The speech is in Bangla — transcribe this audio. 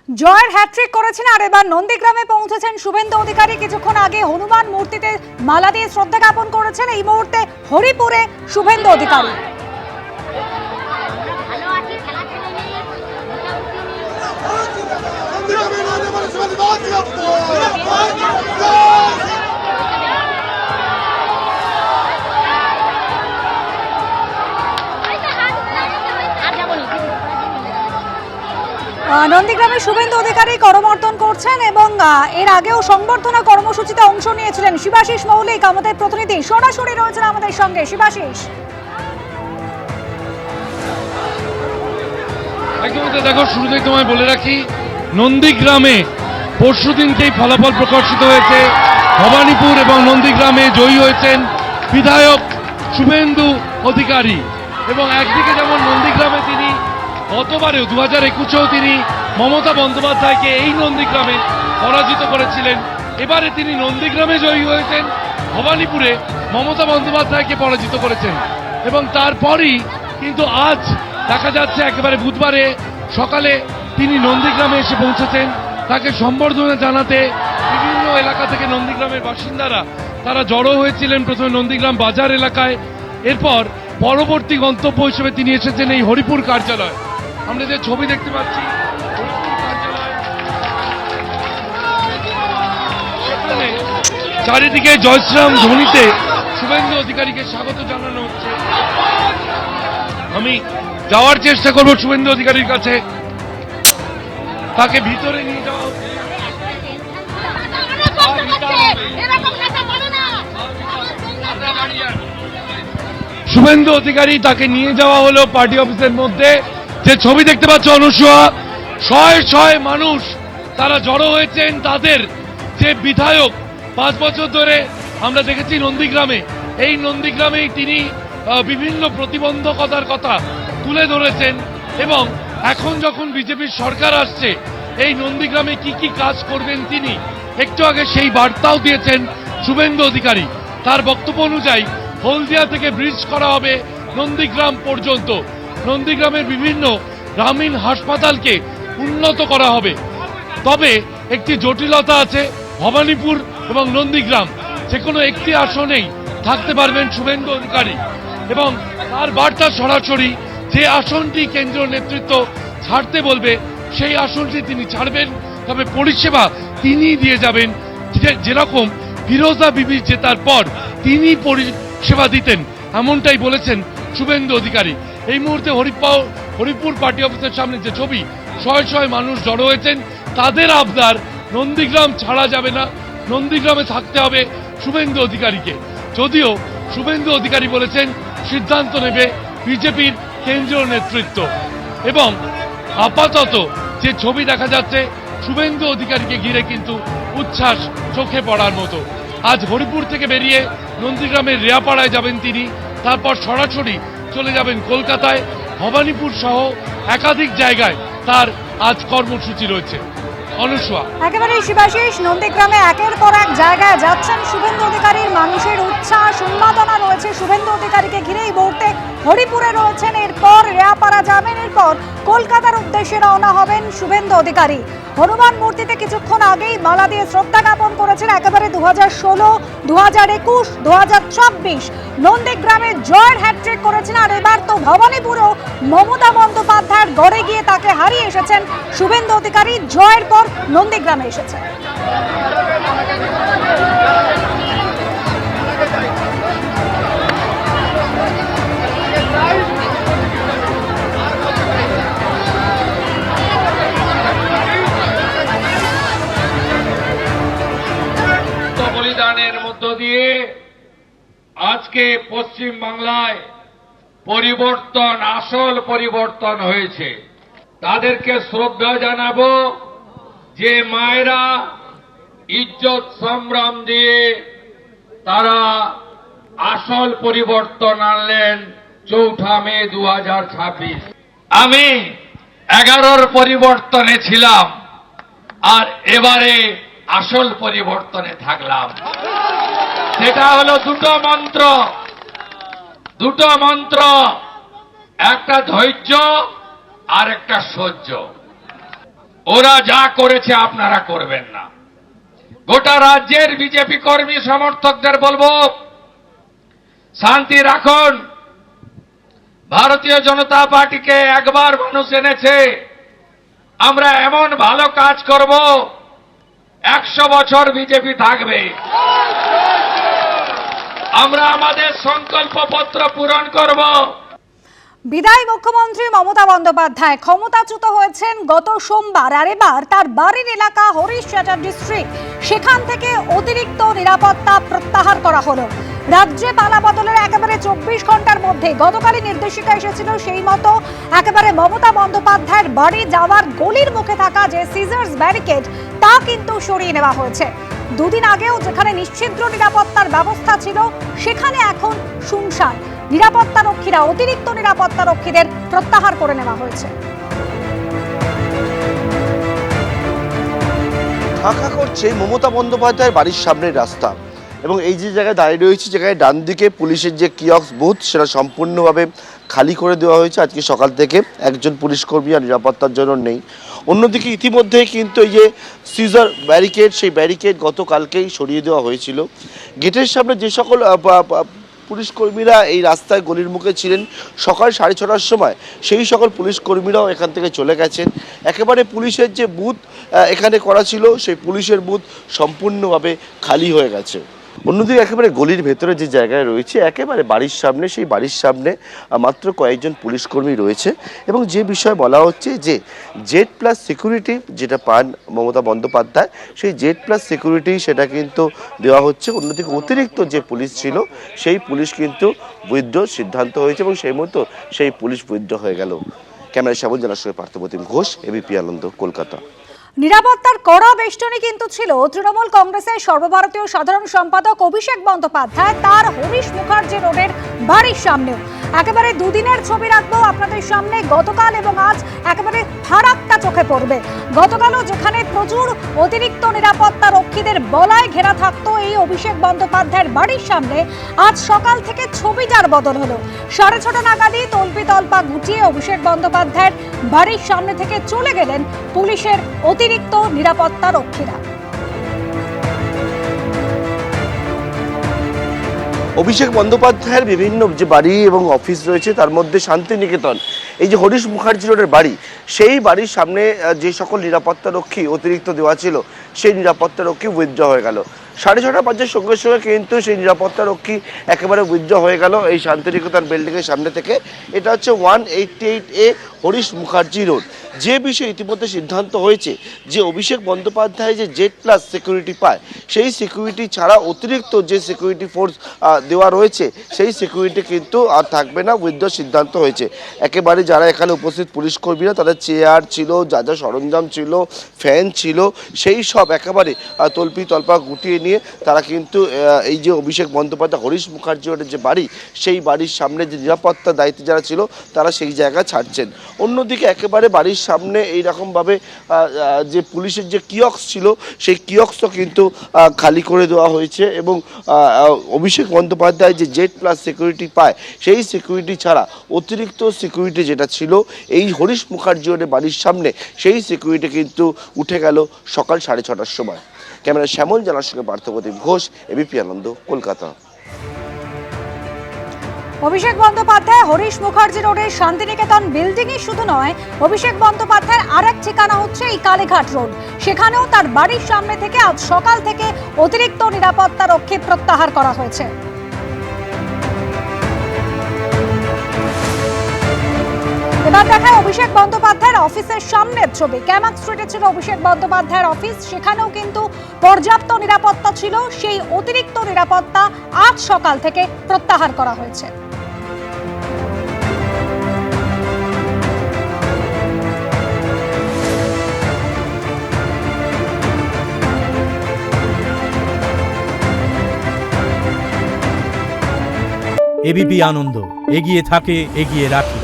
জয়ের হ্যাট্রিক করেছেন আর এবার নন্দীগ্রামে পৌঁছেছেন শুভেন্দু অধিকারী। কিছুক্ষণ আগে হনুমান মূর্তিতে মালা দিয়ে শ্রদ্ধা জ্ঞাপন করেছেন। এই মুহূর্তে হরিপুরে শুভেন্দু অধিকারী। নন্দীগ্রামে শুভেন্দু অধিকারী করমর্দন করছেন এবং এর আগেও সংবর্ধনা কর্মসূচিতে অংশ নিয়েছিলেন। শিবাশিস মৌলিক আমাদের প্রতিনিধি সরাসরি রয়েছেন আমাদের সঙ্গে। শিবাশিস, একদমই দেখো, শুরুতেই তোমায় বলে রাখি, নন্দীগ্রামে পরশুদিনকেই ফলাফল প্রকাশিত হয়েছে। ভবানীপুর এবং নন্দীগ্রামে জয়ী হয়েছেন বিধায়ক শুভেন্দু অধিকারী। এবং একদিকে যেমন নন্দীগ্রামে তিনি গতবারেও 2021-এও তিনি মমতা বন্দ্যোপাধ্যায়কে এই নন্দীগ্রামে পরাজিত করেছিলেন। এবারে তিনি নন্দীগ্রামে জয়ী হয়েছেন, ভবানীপুরে মমতা বন্দ্যোপাধ্যায়কে পরাজিত করেছেন। এবং তারপরই কিন্তু আজ দেখা যাচ্ছে একেবারে বুধবারে সকালে তিনি নন্দীগ্রামে এসে পৌঁছেছেন। তাকে সম্বর্ধনা জানাতে বিভিন্ন এলাকা থেকে নন্দীগ্রামের বাসিন্দারা তারা জড়ো হয়েছিলেন প্রথমে নন্দীগ্রাম বাজার এলাকায়। এরপর পরবর্তী গন্তব্য হিসেবে তিনি এসেছেন এই হরিপুর কার্যালয়। আমরা যে ছবি দেখতে পাচ্ছি সেখানে চারিদিকে জয়শ্রাম ধ্বনিতে শুভেন্দু অধিকারীকে স্বাগত জানানো হচ্ছে। আমি যাওয়ার চেষ্টা করব শুভেন্দু অধিকারীর কাছে, তাকে ভিতরে নিয়ে যাওয়া হচ্ছে। শুভেন্দু অধিকারী তাকে নিয়ে যাওয়া হলো পার্টি অফিসের মধ্যে। যে ছবি দেখতে পাচ্ছ অনুসূয়া, শয়ে শয়ে মানুষ তারা জড়ো হয়েছেন। তাদের যে বিধায়ক 5 বছর ধরে আমরা দেখেছি নন্দীগ্রামে, এই নন্দীগ্রামেই তিনি বিভিন্ন প্রতিবন্ধকতার কথা তুলে ধরেছেন। এবং এখন যখন বিজেপির সরকার আসছে, এই নন্দীগ্রামে কি কি কাজ করবেন তিনি একটু আগে সেই বার্তাও দিয়েছেন শুভেন্দু অধিকারী। তার বক্তব্য অনুযায়ী হলদিয়া থেকে ব্রিজ করা হবে নন্দীগ্রাম পর্যন্ত। নন্দীগ্রামের বিভিন্ন গ্রামীণ হাসপাতালকে উন্নত করা হবে। তবে একটি জটিলতা আছে, ভবানীপুর এবং নন্দীগ্রাম যে কোনো একটি আসনেই থাকতে পারবেন শুভেন্দু অধিকারী। এবং তার বার্তা সরাসরি যে আসনটি কেন্দ্রীয় নেতৃত্ব ছাড়তে বলবে সেই আসনটি তিনি ছাড়বেন। তবে পরিষেবা তিনি দিয়ে যাবেন, যেরকম ফিরোজা বিবি জেতার পর তিনি পরিষেবা দিতেন, এমনটাই বলেছেন শুভেন্দু অধিকারী। এই মুহূর্তে হরিপুর পার্টি অফিসের সামনে যে ছবি, শয়ে শয়ে মানুষ জড়ো হয়েছেন। তাদের আবদার নন্দীগ্রাম ছাড়া যাবে না, নন্দীগ্রামে থাকতে হবে শুভেন্দু অধিকারীকে। যদিও শুভেন্দু অধিকারী বলেছেন সিদ্ধান্ত নেবে বিজেপির কেন্দ্রীয় নেতৃত্ব। এবং আপাতত যে ছবি দেখা যাচ্ছে, শুভেন্দু অধিকারীকে ঘিরে কিন্তু উচ্ছ্বাস চোখে পড়ার মতো। আজ হরিপুর থেকে বেরিয়ে নন্দীগ্রামের রেয়াপাড়ায় যাবেন তিনি, তারপর সরাসরি চলে যাবেন কলকাতায়। ভবানীপুর সহ একাধিক জায়গায় তার আজ কর্মসূচি রয়েছে। অনুসূয়া, একেবারে শিবাশিস, নন্দীগ্রামে একের পর এক জায়গায় যাচ্ছেন শুভেন্দু অধিকারীর। মানুষের উচ্ছ্বাস উন্মাদনা রয়েছে শুভেন্দু অধিকারীকে ঘিরে। এই মুহূর্তে হরিপুরে রয়েছেন, এরপর রেয়াপাড়া যাবেন, এরপর কলকাতার উদ্দেশ্যে রওনা হবেন শুভেন্দু অধিকারী। হনুমান মূর্তিতে কিছুক্ষণ আগেই মালা দিয়ে শ্রদ্ধা জ্ঞাপন করেছেন। একেবারে 2016, 2021, 2024 নন্দীগ্রামে জয়ের হ্যাট্রিক করেছেন। আর এবার তো ভবানীপুরেও মমতা বন্দ্যোপাধ্যায়ের গড়ে গিয়ে তাকে হারিয়ে এসেছেন শুভেন্দু অধিকারী। জয়ের পর নন্দীগ্রামে এসেছেন। বলিদানের মধ্য দিয়ে আজকে পশ্চিম বাংলায় পরিবর্তন, আসল পরিবর্তন হয়েছে। তাদেরকে শ্রদ্ধা জানাবো যে মায়েরা ইজ্জত সংগ্রাম দিয়ে তারা আসল পরিবর্তন আনলেন 4 মে 2026। আমি 11-র পরিবর্তনে ছিলাম, আর এবারে আসল পরিবর্তনে থাকলাম। সেটা হলো দুটো মন্ত্র, একটা ধৈর্য আর একটা সহ্য। ওরা যা করেছে আপনারা করবেন না। গোটা রাজ্যের বিজেপি কর্মী সমর্থকদের বলবো, শান্তি রাখুন। ভারতীয় জনতা পার্টিকে একবার মানুষ এনেছে, আমরা এমন ভালো কাজ করব 100 বছর বিজেপি থাকবে। আমরা আমাদের সংকল্পপত্র পূরণ করব। বিদায়ী মুখ্যমন্ত্রী মমতা বন্দ্যোপাধ্যায় ক্ষমতাচ্যুত হয়েছেন গত সোমবার, আর এবার তার বাড়ির এলাকা হরিশ চ্যাটার্জি স্ট্রিট, সেখান থেকে অতিরিক্ত নিরাপত্তা প্রত্যাহার করা হলো। রাজ্যে পালা বদলের একেবারে 24 ঘন্টার মধ্যে গতকালই নির্দেশিকা এসেছিল, সেই মতো একেবারে মমতা বন্দ্যোপাধ্যায়ের বাড়ি যাওয়ার গলির মুখে থাকা যে সিজার্স ব্যারিকেড তা কিন্তু সরিয়ে নেওয়া হয়েছে। দুদিন আগেও যেখানে নিশ্ছিদ্র নিরাপত্তার ব্যবস্থা ছিল সেখানে এখন শুনশান। নিরাপত্তারক্ষীরা অতিরিক্ত নিরাপত্তারক্ষীদের প্রত্যাহার করে নেওয়া হয়েছে। ফাঁকা করছে মমতা বন্দ্যোপাধ্যায়ের বাড়ির সামনের রাস্তা, এবং এই যে জায়গায় দাঁড়িয়ে রয়েছে, যেখানে ডান দিকে পুলিশের যে কিয়ক্স বুথ সেটা সম্পূর্ণভাবে খালি করে দেওয়া হয়েছে আজকে সকাল থেকে। একজন পুলিশ কর্মী আর নিরাপত্তার জন্য নেই। অন্যদিকে ইতিমধ্যেই কিন্তু এই যে সিজার ব্যারিকেড, সেই ব্যারিকেড গতকালকেই সরিয়ে দেওয়া হয়েছিল। গেটের সামনে যে সকল পুলিশ কর্মীরা এই রাস্তায় গলির মুখে ছিলেন সকাল 6:30টার সময়, সেই সকল পুলিশ কর্মীরাও এখান থেকে চলে গেছেন। একেবারে পুলিশের যে বুথ এখানে করা ছিল, সেই পুলিশের বুথ সম্পূর্ণভাবে খালি হয়ে গেছে। অন্যদিকে একেবারে গলির ভেতরে যে জায়গায় রয়েছে, একেবারে বাড়ির সামনে, সেই বাড়ির সামনে মাত্র কয়েকজন পুলিশ কর্মী রয়েছে, এবং যে বিষয়ে বলা হচ্ছে যে জেড প্লাস সিকিউরিটি যেটা পান মমতা বন্দ্যোপাধ্যায়, সেই জেড প্লাস সিকিউরিটি সেটা কিন্তু দেওয়া হচ্ছে। অন্যদিকে অতিরিক্ত যে পুলিশ ছিল সেই পুলিশ কিন্তু উইথড্র সিদ্ধান্ত হয়েছে, এবং সেই মতো সেই পুলিশ উইথড্র হয়ে গেল। ক্যামেরা শ্যামল জানার সঙ্গে পার্থপ্রতিম ঘোষ, এবিপি আনন্দ, কলকাতা। নিরাপত্তার কড়া বেষ্টনী কিন্তু ছিল তৃণমূল কংগ্রেসের সর্বভারতীয় সাধারণ সম্পাদক অভিষেক বন্দ্যোপাধ্যায় তার হরিশ মুখার্জি রোডের বাড়ির সামনেও। একেবারে দুদিনের ছবি রাখবো আপনাদের সামনে, গতকাল এবং আজ একেবারে ফারাকটা চোখে পড়বে। গতকালও যেখানে প্রচুর অতিরিক্ত নিরাপত্তা রক্ষীদের বলায় ঘেরা থাকতো এই অভিষেক বন্দ্যোপাধ্যায়ের বাড়ির সামনে, আজ সকাল থেকে ছবিটার বদল হলো। 6:30 নাগাদই তল্পি তল্পা গুটিয়ে অভিষেক বন্দ্যোপাধ্যায়ের বাড়ির সামনে থেকে চলে গেলেন পুলিশের অতিরিক্ত নিরাপত্তা রক্ষীরা। অভিষেক বন্দ্যোপাধ্যায়ের বিভিন্ন যে বাড়ি এবং অফিস রয়েছে, তার মধ্যে শান্তিনিকেতন, এই যে হরিশ মুখার্জি রোডের বাড়ি, সেই বাড়ির সামনে যে সকল নিরাপত্তারক্ষী অতিরিক্ত দেওয়া ছিল, সেই নিরাপত্তারক্ষী উইথড্র হয়ে গেল। 6:30 বাজার সঙ্গে সঙ্গে কিন্তু সেই নিরাপত্তারক্ষী একেবারে উইথড্র হয়ে গেল এই শান্তিনিকেতন বিল্ডিংয়ের সামনে থেকে। এটা হচ্ছে 188A হরিশ মুখার্জি রোড। যে বিষয়ে ইতিমধ্যে সিদ্ধান্ত হয়েছে যে অভিষেক বন্দ্যোপাধ্যায় যে জেড প্লাস সিকিউরিটি পায়, সেই সিকিউরিটি ছাড়া অতিরিক্ত যে সিকিউরিটি ফোর্স দেওয়া রয়েছে, সেই সিকিউরিটি কিন্তু আর থাকবে না, উইথড্র সিদ্ধান্ত হয়েছে। একেবারে যারা এখানে উপস্থিত পুলিশ কর্মীরা, তাদের চেয়ার ছিল, যা যা সরঞ্জাম ছিল, ফ্যান ছিল, সেই সব একেবারে তল্পি তল্পা গুটিয়ে নিয়ে তারা কিন্তু এই যে অভিষেক বন্দ্যোপাধ্যায় হরিশ মুখার্জি রোডের যে বাড়ি, সেই বাড়ির সামনে যে নিরাপত্তার দায়িত্বে যারা ছিল তারা সেই জায়গা ছাড়ছেন। অন্যদিকে একেবারে বাড়ির সামনে এইরকমভাবে যে পুলিশের যে কিয়ক্স ছিল, সেই কিয়ক্সও কিন্তু খালি করে দেওয়া হয়েছে, এবং অভিষেক বন্দ্যোপাধ্যায় যে জেড প্লাস সিকিউরিটি পায়, সেই সিকিউরিটি ছাড়া অতিরিক্ত সিকিউরিটি যেটা ছিল এই হরিশ মুখার্জি রোডের বাড়ির সামনে, সেই সিকিউরিটি কিন্তু উঠে গেল সকাল 6:30টার সময়। ক্যামেরা শ্যামল জানার সঙ্গে পার্থপ্রতিম ঘোষ, এবিপি আনন্দ, কলকাতা। অভিষেক বন্দ্যোপাধ্যায় হরিশ মুখার্জি রোডের শান্তিনিকেতন বিল্ডিংই শুধু নয়, অভিষেক বন্দ্যোপাধ্যায়ের আরেক ঠিকানা হচ্ছে এই কালীঘাট রোড। সেখানেও তার বাড়ির সামনে থেকে আজ সকাল থেকে অতিরিক্ত নিরাপত্তা রক্ষী প্রত্যাহার করা হয়েছে। এবার দেখায় অভিষেক বন্দ্যোপাধ্যায়ের অফিসের সামনের ছবি। ক্যামাক স্ট্রিটে ছিল অভিষেক বন্দ্যোপাধ্যায়ের অফিস, সেখানেও কিন্তু পর্যাপ্ত নিরাপত্তা ছিল। সেই অতিরিক্ত নিরাপত্তা আজ সকাল থেকে প্রত্যাহার করা হয়েছে। এবিপি আনন্দ, এগিয়ে থাকে, এগিয়ে রাখে।